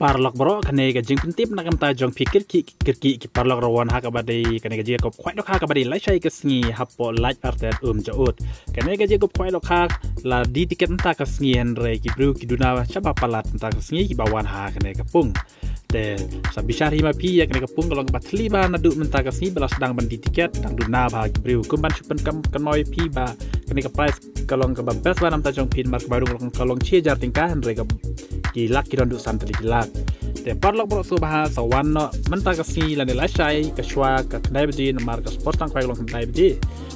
Parlok bro kene ga jing pentip nak am ta jong pikir ki parlok rawan ha ka badai kene ga je ko khwai dok ha ka badai lai chai ka sngi hapo laj artet jaut kene ga je ko khwai dok ha la di tiket ta ka sngi hen re ki bru ki duna chaba palat ta ka sngi ki bawan ha kene ka pung te sabishari ma pi ya kene ka pung kalong batli ba na du menta ka sngi belas dang ban di tiket dang duna ba ki bru kumban chupen kam noi pi ba kene ka price kalong ka bes ba nam ta jong pin mar baru kalong chia jar tingkah hen re ka kilak ki dondu santali kilak te parlok bro so bah sawan no menta ka si la ne la shai ka shwa ka knai bji na mar ka sport tang kwai long knai bji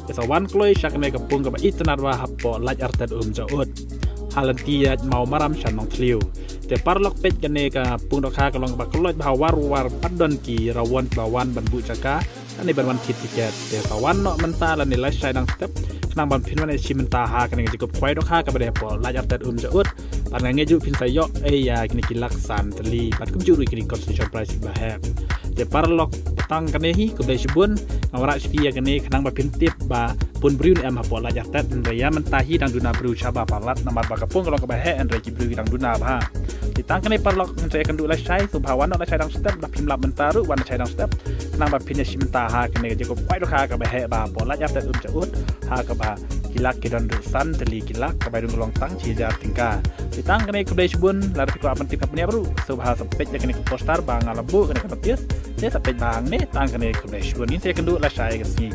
ke sawan kloi shak ne ka pung ka ba itnar wa hapo laj artet jaut halantia mau maram chan nong tliu te parlok pej ka ne ka pung dok ha ka long ba kloi ba war padon ki rawan bawan ban bu jaka ani ban wan kit tiket te sawan no menta la ne la shai dang step nang ban pin wan e chimenta ha ka ne jikop kwai dok ha ka ba de po laj artet jaut pan ngeju pin sayo ya kini kilak san teli pat kum juru kini constitution price ba he te parlok tang kane hi ko be sibun ngawra spia kane khanang ba pin tip ba pun briun am hapo la jartet ya mentahi dang duna bru chaba palat namar ba kapung kalau ka ba he en re ki bru dang duna ba ditang kane parlok saya akan dulu lai subhawan la sai dang step ba pin lap mentaru wan sai dang step nang ba pin simenta ha kane je ko kwai do kha ka ba he ba po la jartet jaut ha ka ba kilak ki dan san teli kilak ka ba dung long tang chi jar tingka ditang kene ko dai sibun la ko apan tip kapnya bro subha sepet kene ko postar bang alabu kene ka petis saya sepet bang ne tang kene ko dai sibun ni saya akan dulu lai sai ke sini